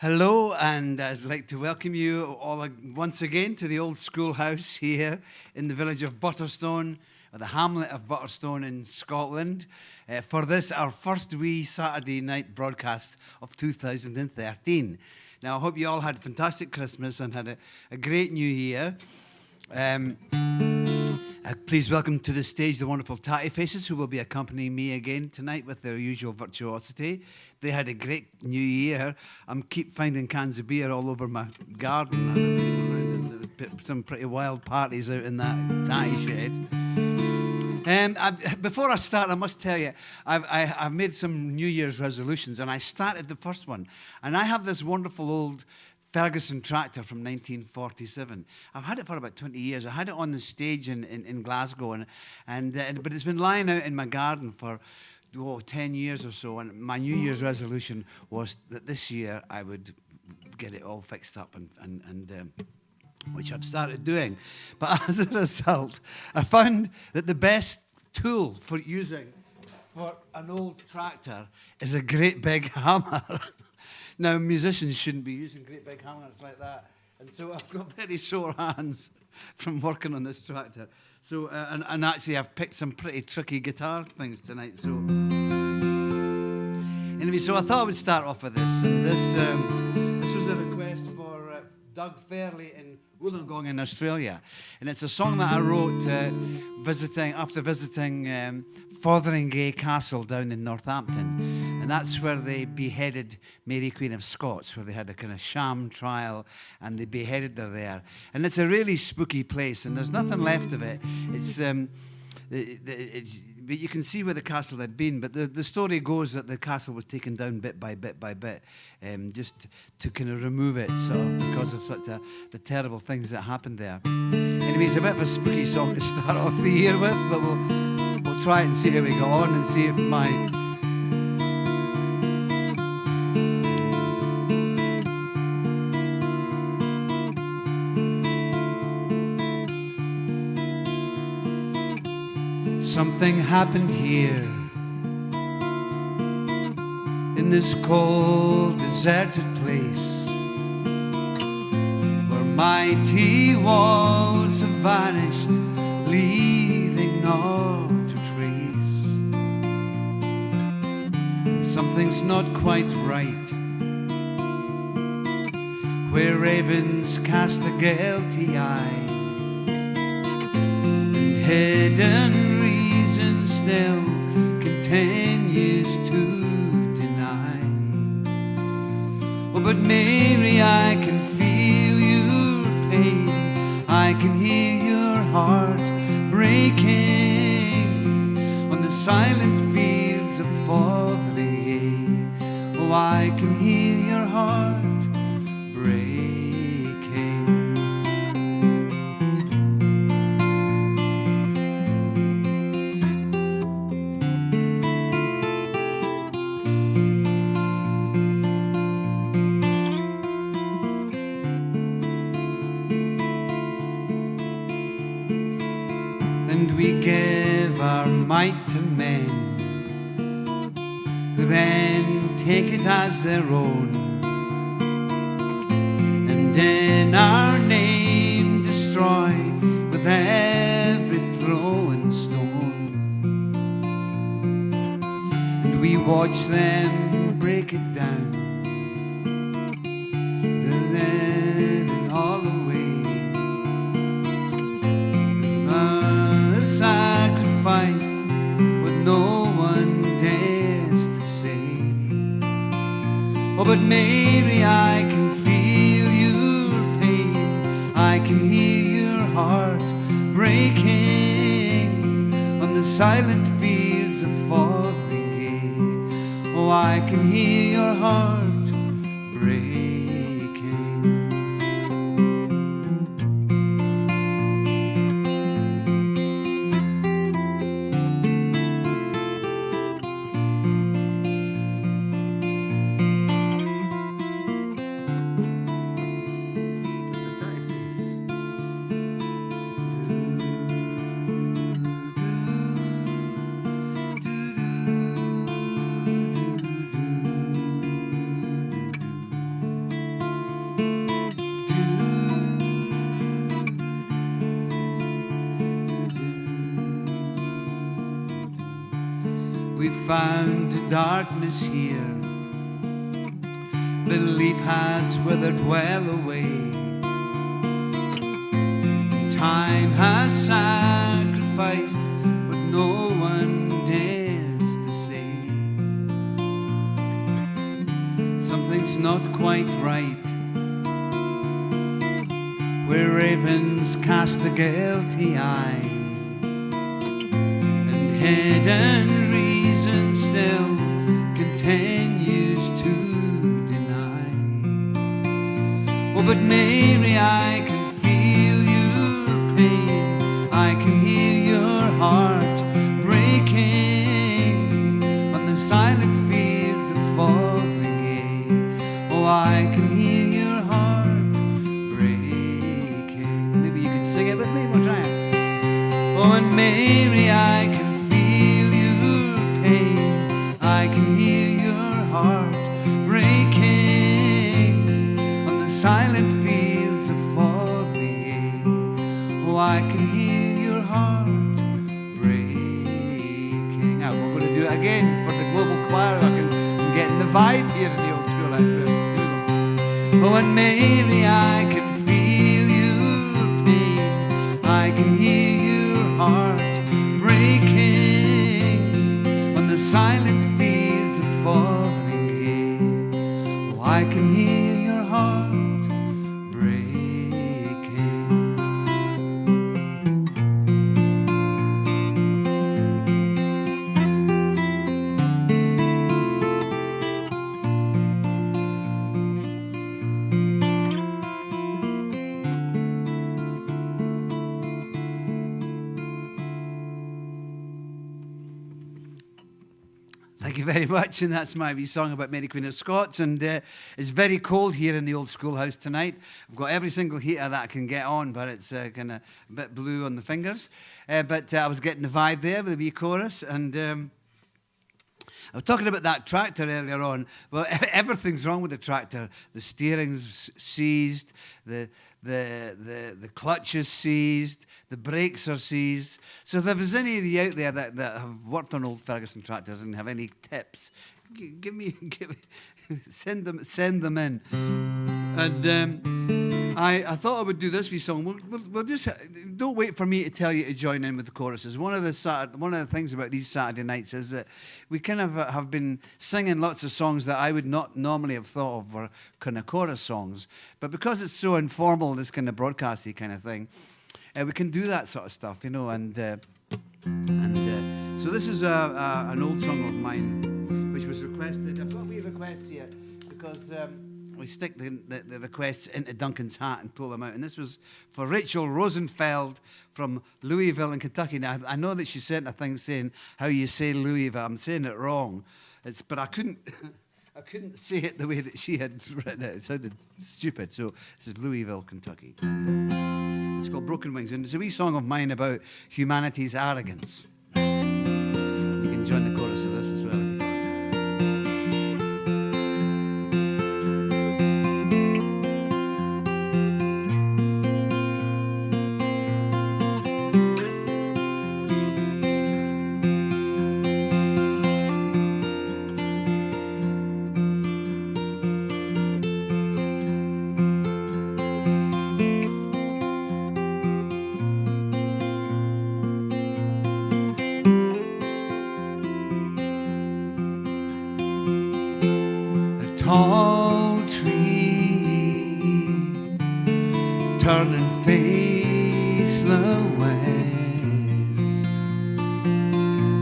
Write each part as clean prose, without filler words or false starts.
Hello, and I'd like to welcome you all once again to the old schoolhouse here in the village of Butterstone, or the hamlet of Butterstone in Scotland, for this, our first wee Saturday night broadcast of 2013. Now, I hope you all had a fantastic Christmas and had a great New Year. Please welcome to the stage the wonderful Tatty Faces, who will be accompanying me again tonight with their usual virtuosity. They had a great New Year. I keep finding cans of beer all over my garden. I've been around and put some pretty wild parties out in that tatty shed. Before I start, I must tell you, I've made some New Year's resolutions, and I started the first one. And I have this wonderful old Ferguson tractor from 1947. I've had it for about 20 years. I had it on the stage in Glasgow, but it's been lying out in my garden for 10 years or so. And my New Year's resolution was that this year I would get it all fixed up, and which I'd started doing. But as a result, I found that the best tool for using for an old tractor is a great big hammer. Now, musicians shouldn't be using great big hammers like that. And so I've got very sore hands from working on this tractor. So, and actually I've picked some pretty tricky guitar things tonight. So, anyway, so I thought I would start off with this. And this was a request for Doug Fairley in Wollongong in Australia. And it's a song that I wrote after visiting Fotheringhay Castle down in Northampton. And that's where they beheaded Mary Queen of Scots, where they had a kind of sham trial, and they beheaded her there. And it's a really spooky place, and there's nothing left of it. But you can see where the castle had been. But the story goes that the castle was taken down bit by bit by bit, just to kind of remove it, because of such the terrible things that happened there. Anyway, it's a bit of a spooky song to start off the year with, but we'll try it and see how we go on, and see if my something happened here in this cold, deserted place, where mighty walls have vanished, leaving naught to trace. Something's not quite right, where ravens cast a guilty eye, and hidden reason still continues to deny. Oh, but Mary, I can feel your pain, I can hear your heart breaking on the silent fields of Fotheringhay. Oh, I can hear your heart breaking. And we give our might to men, who then take it as their own, and in our name destroy with every thrown stone. And we watch them break it down, they're letting all away. Sacrificed what no one dares to say. Oh, but Mary, I can feel your pain, I can hear your heart breaking on the silent fields of Fotheringhay. Oh, I can hear your heart breaking. we found darkness here. Belief has withered well away. Time has sacrificed what no one dares to say. Something's not quite right, where ravens cast a guilty eye, and hidden reason still continues to deny. Oh, but Mary, I can feel your pain, I can hear your heart breaking on the silent fields of Fotheringhay. Oh, I can hear your heart breaking. Maybe you could sing it with me, we'll try it. Oh, and Mary, I can feel your pain, I can hear your heart breaking on the silent fields of Fotheringhay. Oh, I can hear your heart breaking. Now, we're going to do it again for the global choir. I'm getting the vibe here in the old school. That's good. Here we go. Oh, and Mary, I can feel your pain, I can hear your heart breaking on the silent fields of Fotheringhay. Oh, I can hear your heart breaking. Thank you very much, and that's my wee song about Mary Queen of Scots. And it's very cold here in the old schoolhouse tonight. I've got every single heater that I can get on, but it's kind of a bit blue on the fingers. But I was getting the vibe there with the wee chorus, and I was talking about that tractor earlier on. Well, everything's wrong with the tractor. The steering's seized, the clutch is seized, the brakes are seized. So if there's any of you out there that have worked on old Ferguson tractors and have any tips, send them in. And I thought I would do this wee song. We'll just don't wait for me to tell you to join in with the choruses. One of the things about these Saturday nights is that we kind of have been singing lots of songs that I would not normally have thought of were kind of chorus songs, but because it's so informal, this kind of broadcasty kind of thing, we can do that sort of stuff, you know. And so this is an old song of mine, which was requested. I've got wee requests here because we stick the requests into Duncan's hat and pull them out. And this was for Rachel Rosenfeld from Louisville in Kentucky. Now, I know that she sent a thing saying how you say Louisville. I'm saying it wrong. But I couldn't I couldn't say it the way that she had written it. It sounded stupid. So this is Louisville, Kentucky. It's called Broken Wings. And it's a wee song of mine about humanity's arrogance. You can join the chorus of this as well if you want. Tall tree, turn and face the west.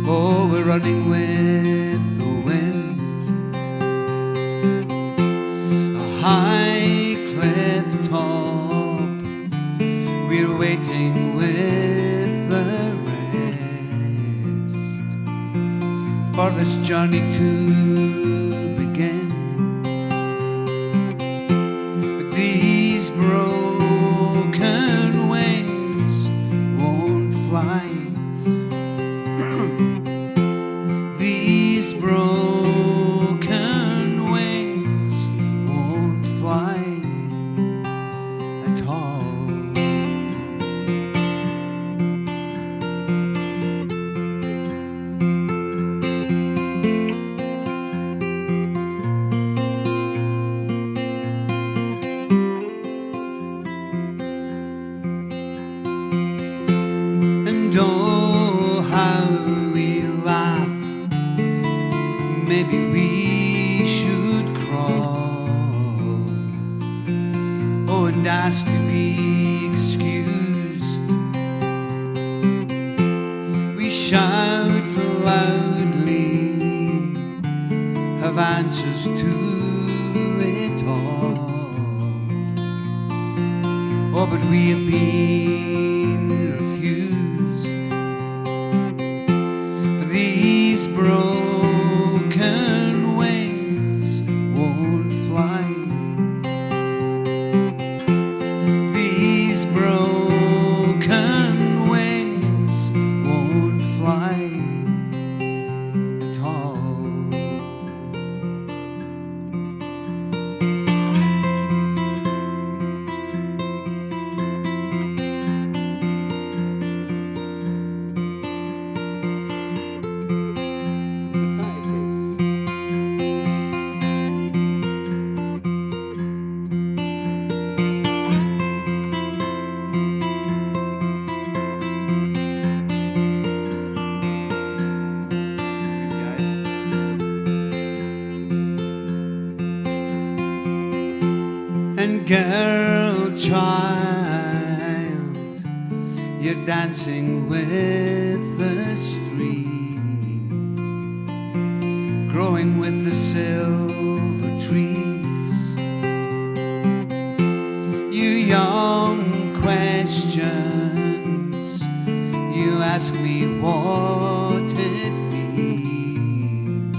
Oh, we're running with the wind. A high cliff top, we're waiting with the rest for this journey to begin. These broken wings won't fly. These broken wings won't fly at all. shout loudly, have answers to it all. Oh, but we have been refused, for these broken wings won't fly. These broken wings won't fly at all. And girl, child, you're dancing with the stream, growing with the silver trees. You young questions, you ask me what it means.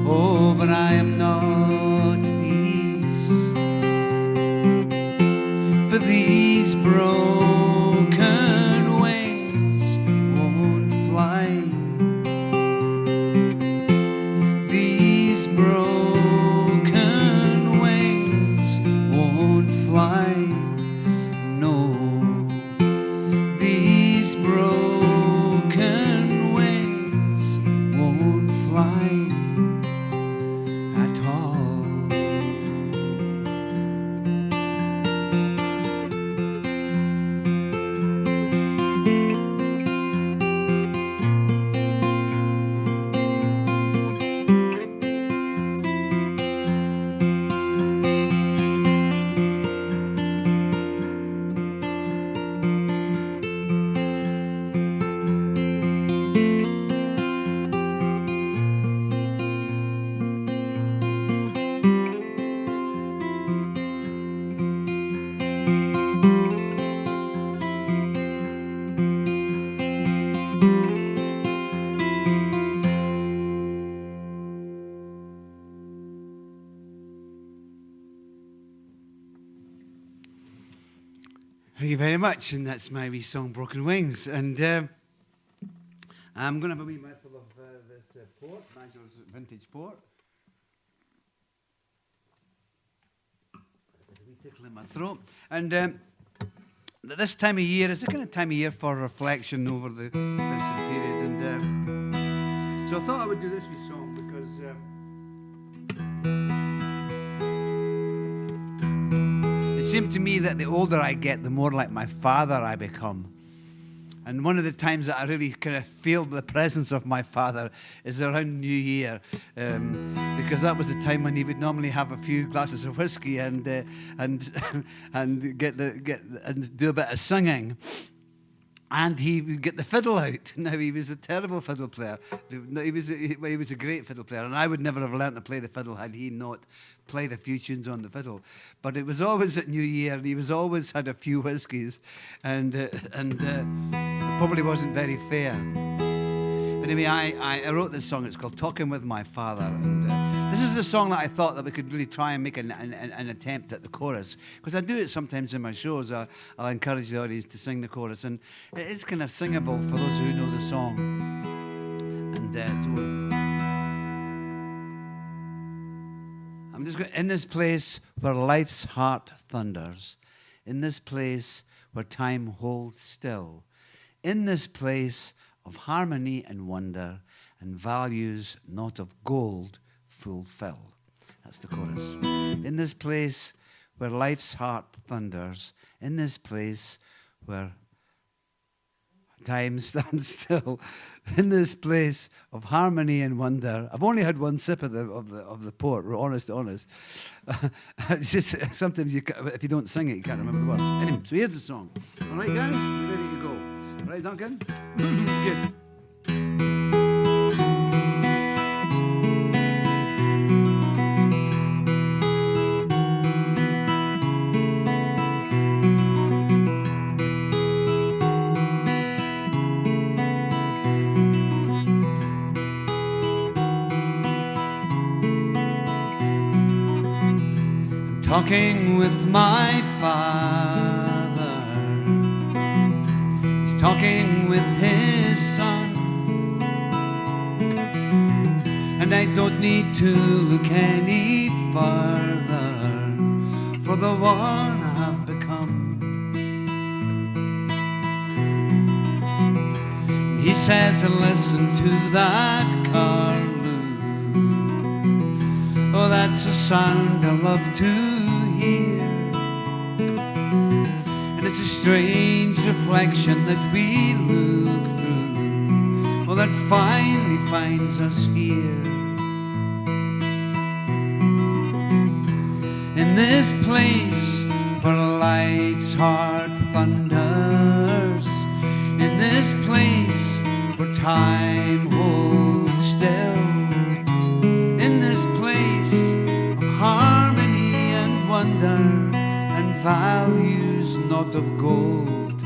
Oh, but I am not at ease, for these broken wings won't fly. These broken wings won't fly. No, these broken wings won't fly at all. Thank you very much, and that's my wee song, Broken Wings. And I'm going to have a wee mouthful of this port, Nigel's vintage port. A wee tickle in my throat. And this time of year, it's the kind of time of year for reflection over the Vincent period. And so I thought I would do this wee song because it seemed to me that the older I get, the more like my father I become. And one of the times that I really kind of feel the presence of my father is around New Year, because that was the time when he would normally have a few glasses of whiskey and and do a bit of singing. And he would get the fiddle out. Now, he was a terrible fiddle player. He was a great fiddle player, and I would never have learned to play the fiddle had he not played a few tunes on the fiddle. But it was always at New Year, and he was always had a few whiskies, and it probably wasn't very fair. But anyway, I wrote this song. It's called Talking With My Father, and this is a song that I thought that we could really try and make an attempt at the chorus, because I do it sometimes in my shows. I'll encourage the audience to sing the chorus, and it is kind of singable for those who know the song. And I'm just going, in this place where life's heart thunders, in this place where time holds still, in this place of harmony and wonder, and values not of gold fulfill. That's the chorus. In this place where life's heart thunders, in this place where time stands still, in this place of harmony and wonder. I've only had one sip of the port, honest. It's just sometimes if you don't sing it, you can't remember the words. Anyway, so here's the song. All right, guys, you ready to go? All right. right, Duncan? Good. Talking with my Father, He's talking with His Son, and I don't need to look any further for the one I have become. He says, listen to that curlew. Oh, that's a sound I love to hear, and it's a strange reflection that we look through, oh, that finally finds us here. In this place where life's heart thunders, in this place where time holds still, in this place of harmony and wonder and values not of gold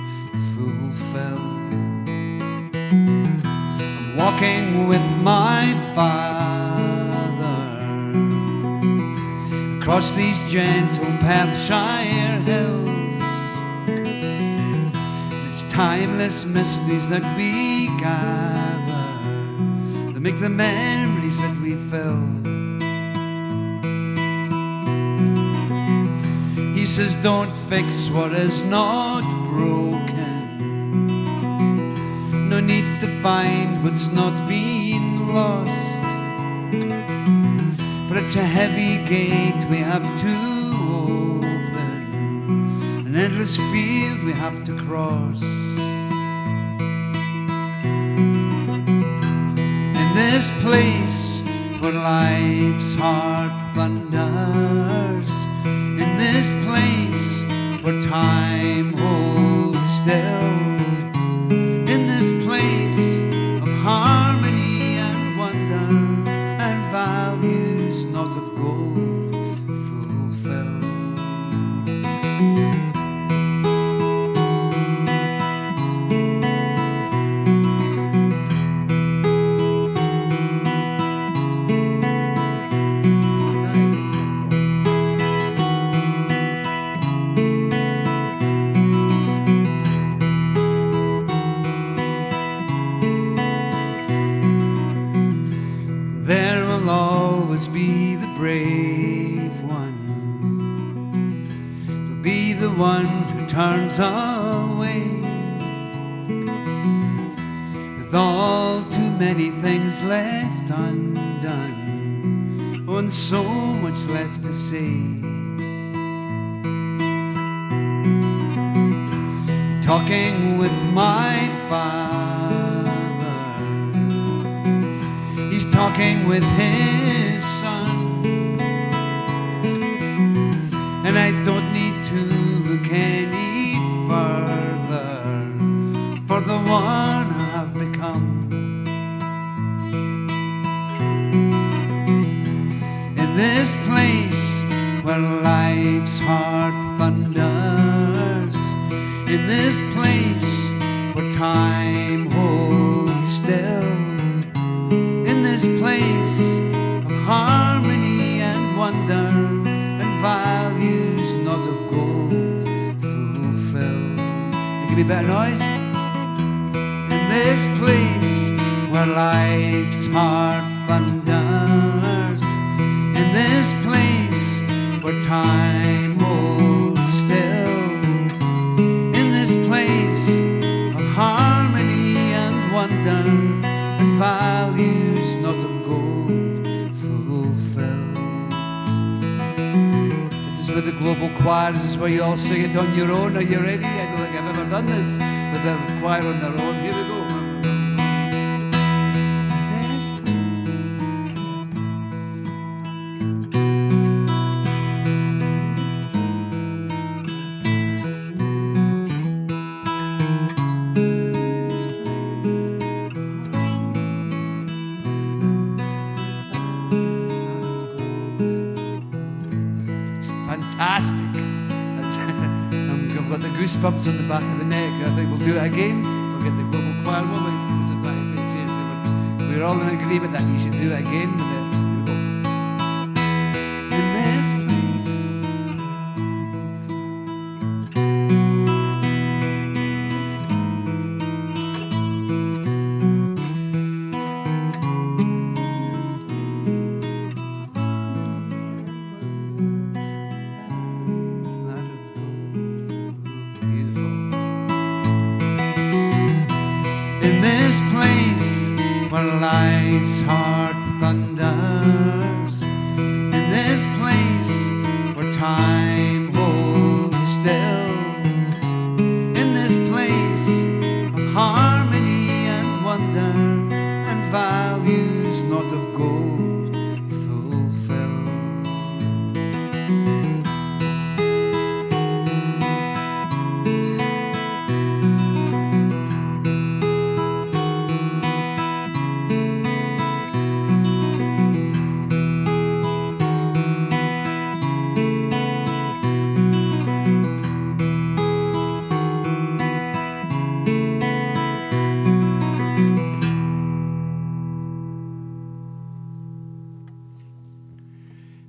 fulfill. I'm walking with my Father across these gentle Perthshire hills. It's timeless mysteries that we gather that make the memories that we fill. He says, don't fix what is not broken. No need to find what's not been lost. For it's a heavy gate we have to open, an endless field we have to cross. In this place where life's heart thunders, in this place where time holds still, in this place of harmony and wonder and values not of gold fulfill. There will always be the brave one. There'll be the one who turns away with all too many things left undone, oh, and so much left to say. Talking with my Father, He's talking with His Son, and I don't need to look any further for the one I have become. In this place where life's heart thunders, in this place where time holds still, in this place of harmony and wonder and values not of gold fulfill. Give me a better noise. In this place where life's heart thunders, in this place where time holds still, in this place of harmony and wonder and values not of gold fulfill. This is with the global choir. This is where you all sing it on your own. Are you ready? I don't think I've ever done this with the choir on their own. Here we go. bumps on the back of the neck. I think we'll do it again. We'll get the global choir, won't we? Because of that, if it's, yes, we're all in agreement that you should do it again. With it. In this place, in this place where life's heart thunders, in this place where time holds still, in this place of harmony and wonder and values not of gold fulfill.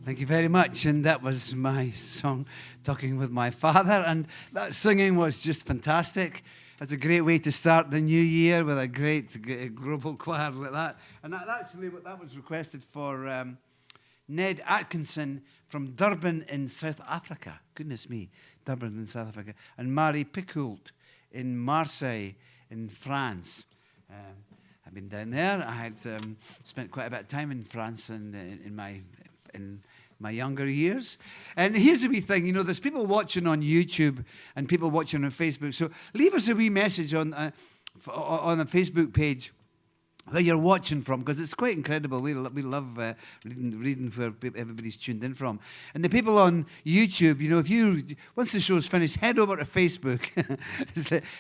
Thank you very much. And that was my song, Talking with My Father. And that singing was just fantastic. It's a great way to start the new year with a great global choir like that. And that was requested for Ned Atkinson from Durban in South Africa. Goodness me, Durban in South Africa. And Marie Picoult in Marseille in France. I've been down there. I had spent quite a bit of time in France and in my younger years. And here's the wee thing, there's people watching on YouTube and people watching on Facebook. So leave us a wee message on the Facebook page where you're watching from, because it's quite incredible. We love reading where everybody's tuned in from. And the people on YouTube, once the show's finished, head over to Facebook.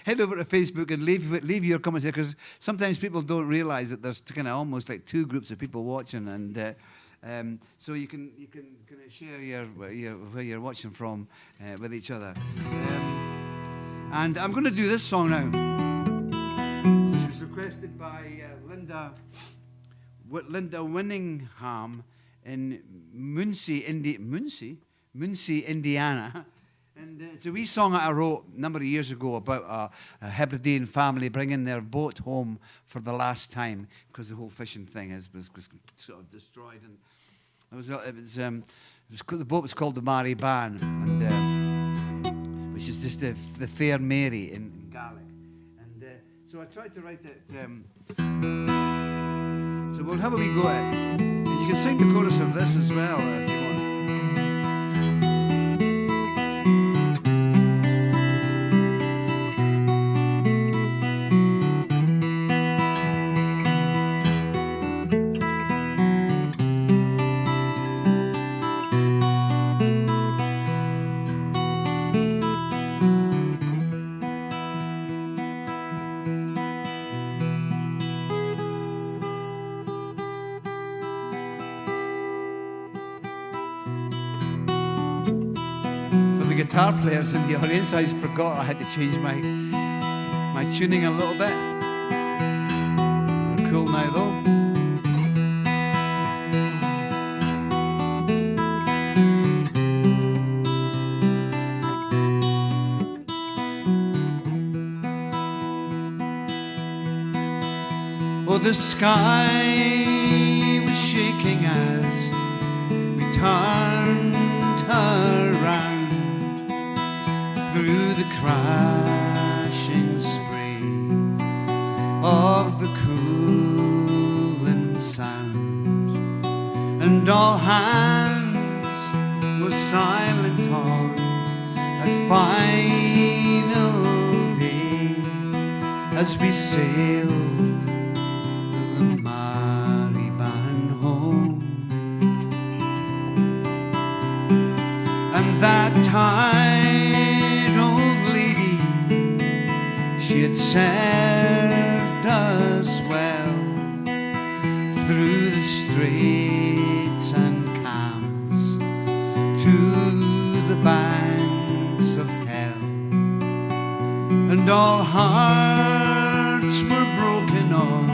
Head over to Facebook and leave your comments there, because sometimes people don't realize that there's kind of almost like two groups of people watching, and so you can kind of share where you're watching from with each other. And I'm going to do this song now, which was requested by Linda Winningham in Muncie, Indiana. And it's a wee song that I wrote a number of years ago about a Hebridean family bringing their boat home for the last time because the whole fishing thing was sort of destroyed. And the boat was called the Mary Ban, and which is just the Fair Mary in Gaelic. And so I tried to write it. So we'll have a wee go at it. And you can sing the chorus of this as well if you want. Guitar players in the audience, I forgot I had to change my tuning a little bit. We're cool now though. Oh, the sky was shaking as we turned around through the crashing spray of the cooling sound, and all hands were silent on that final day as we sailed the Mary Ban home. And that tired old lady, she had served us well through the straits and camps to the banks of hell. and all hearts were broken on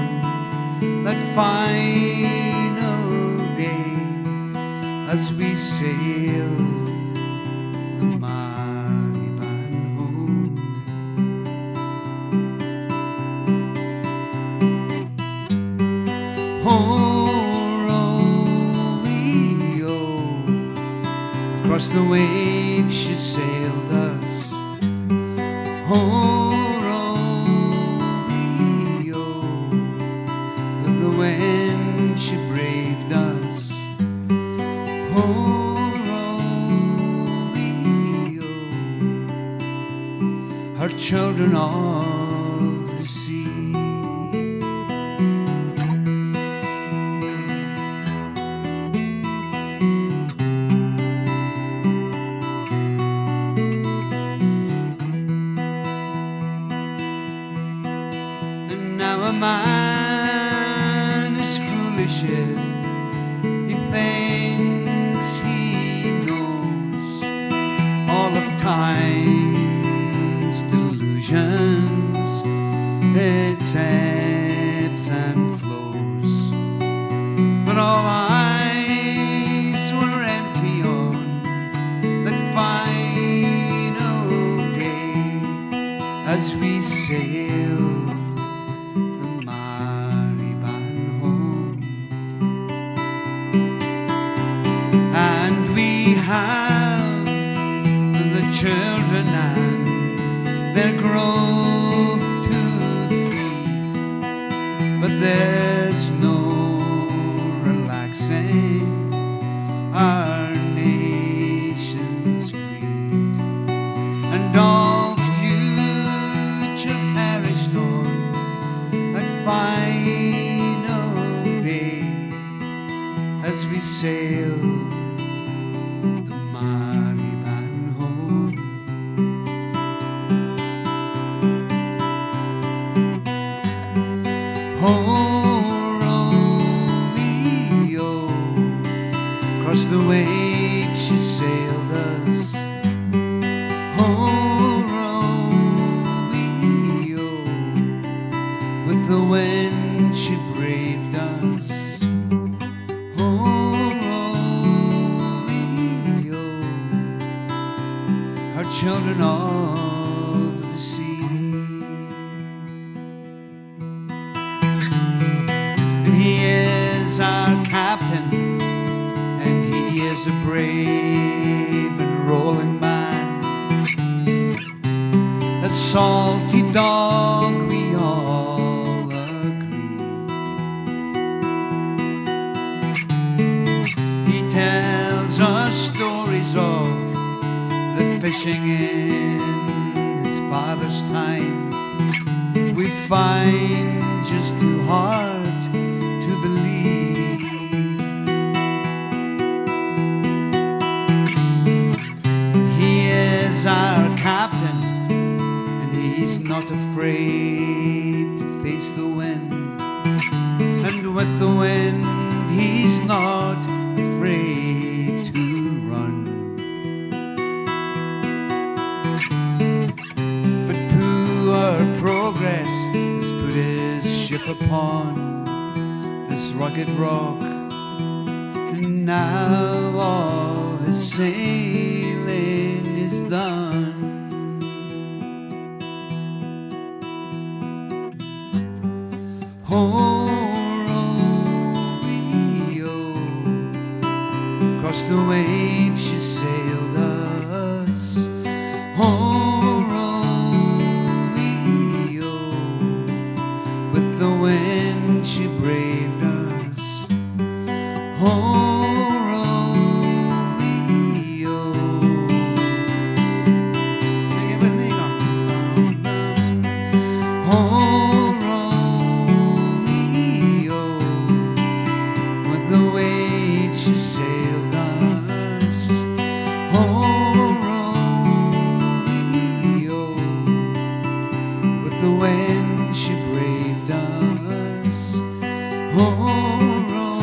that final day as we sailed the Mariban home. Across the waves she sailed us. Romeo, with the wind she braved us. Romeo, her children of the sea. Now a man is foolish if he thinks he knows all of time's delusions, its ebbs and flows. But all eyes were empty on that final day as we sailed have the children and their growth to feed, but there's no relaxing our nation's creed, and all future perished on that final day as we sailed across the waves she sailed us. Romeo, with the wind she braved us. Romeo, her children of the sea. And he is our captain, he is a brave and rolling man, a salty dog, we all agree. He tells us stories of the fishing in his father's time. We find just too hard to believe. Our captain, and he's not afraid to face the wind, and with the wind he's not afraid to run. But poor progress has put his ship upon this rugged rock, and now all his sailing is done. Romeo, across the waves she sailed us. Romeo, with the wind she braved us. The wind she braved us. Romeo,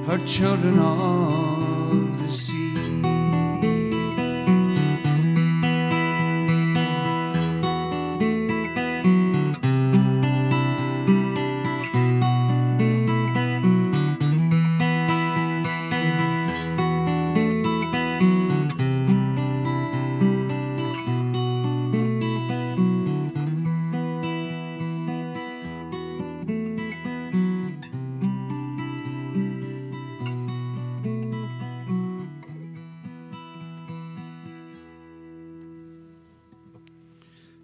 her children of the sea.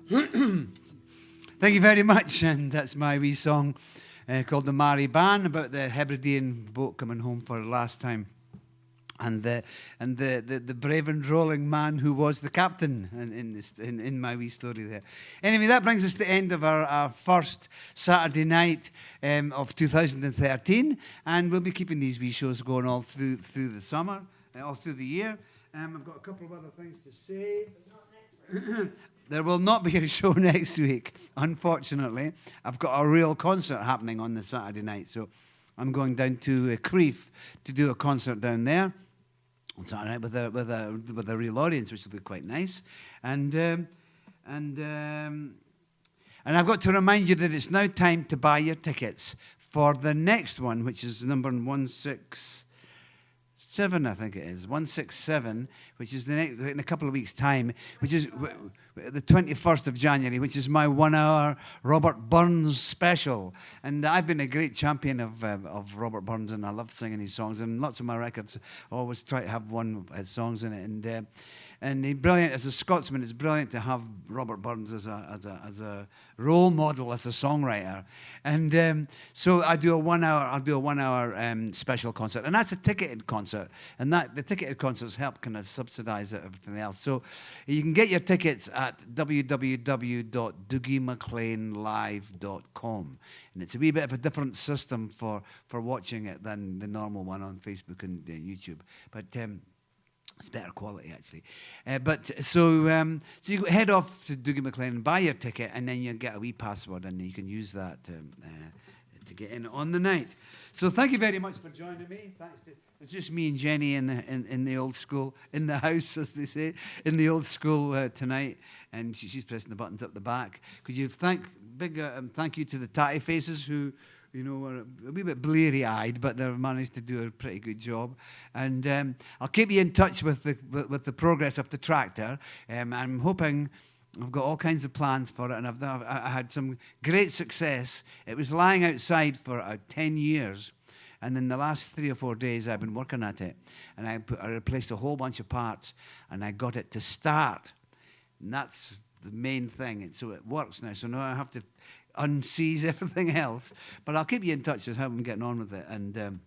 Thank you very much, and that's my wee song called The Mary Ban, about the Hebridean boat coming home for the last time. And the brave and rolling man who was the captain in my wee story there. Anyway, that brings us to the end of our first Saturday night of 2013, and we'll be keeping these wee shows going all through the summer, all through the year. I've got a couple of other things to say. There will not be a show next week, unfortunately. I've got a real concert happening on the Saturday night, so I'm going down to Crieff to do a concert down there. It's all right with a real audience, which will be quite nice. And I've got to remind you that it's now time to buy your tickets for the next one, which is number 167, I think it is, 167, which is in a couple of weeks' time, which is the 21st of January, which is my 1 hour Robert Burns special. And I've been a great champion of Robert Burns, and I love singing his songs. And lots of my records always try to have one of his songs in it. And he's brilliant as a Scotsman. It's brilliant to have Robert Burns as a role model, as a songwriter. And so I do a 1 hour. I'll do a 1 hour special concert, and that's a ticketed concert. And the ticketed concerts help kind of subsidise everything else. So you can get your tickets at www.dougiemacleanlive.com, and it's a wee bit of a different system for watching it than the normal one on Facebook and YouTube. But it's better quality, actually. So you head off to Dougie MacLean and buy your ticket, and then you get a wee password, and you can use that to get in on the night. So thank you very much for joining me. It's just me and Jenny in the old school, in the house, as they say, in the old school tonight, and she's pressing the buttons up the back. Could you thank you to the tatty faces who, were a wee bit bleary-eyed, but they've managed to do a pretty good job. And I'll keep you in touch with the progress of the tractor. I'm hoping. I've got all kinds of plans for it, and I had some great success. It was lying outside for 10 years, and in the last 3 or 4 days, I've been working at it, and I replaced a whole bunch of parts, and I got it to start, and that's the main thing. And so it works now. So now I have to unseize everything else, but I'll keep you in touch with how I'm getting on with it. And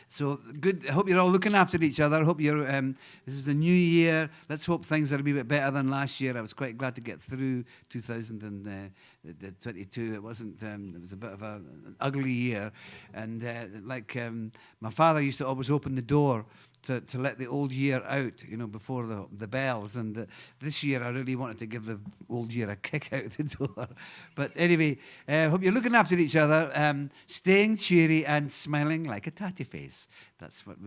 so good. I hope you're all looking after each other. I hope you're. This is the new year. Let's hope things are a wee bit better than last year. I was quite glad to get through 2022. It wasn't. It was a bit of an ugly year, and my father used to always open the door to let the old year out, before the bells. And this year, I really wanted to give the old year a kick out the door. But anyway, hope you're looking after each other, staying cheery and smiling like a tatty face. That's what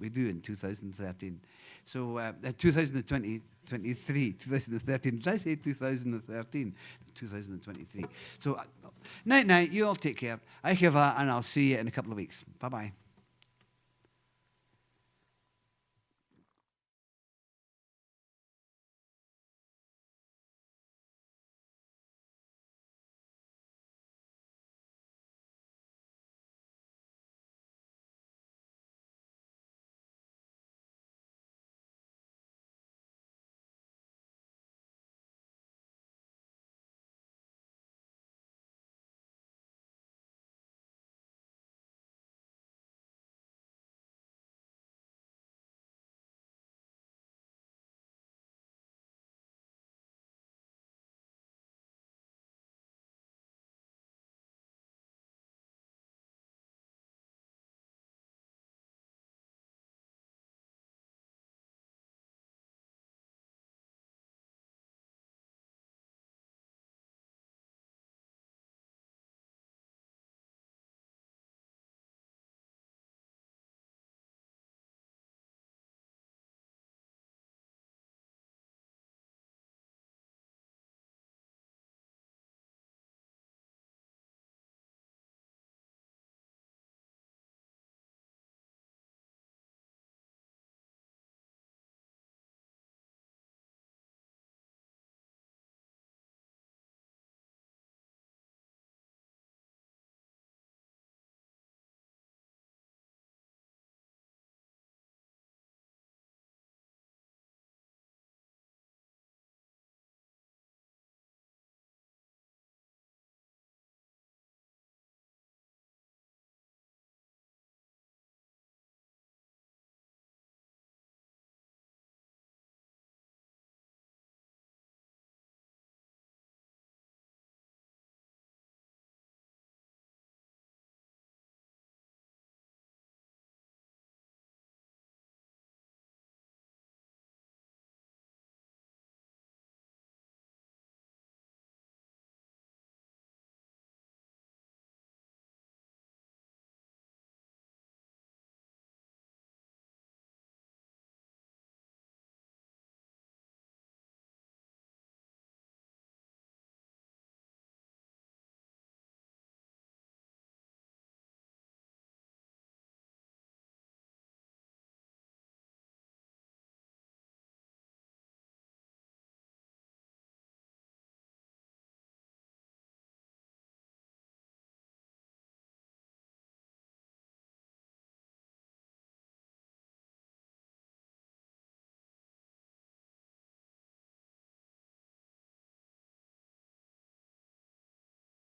we do in 2013. So 2023. 2013. Did I say 2013? 2023. So night. You all take care. I have and I'll see you in a couple of weeks. Bye bye.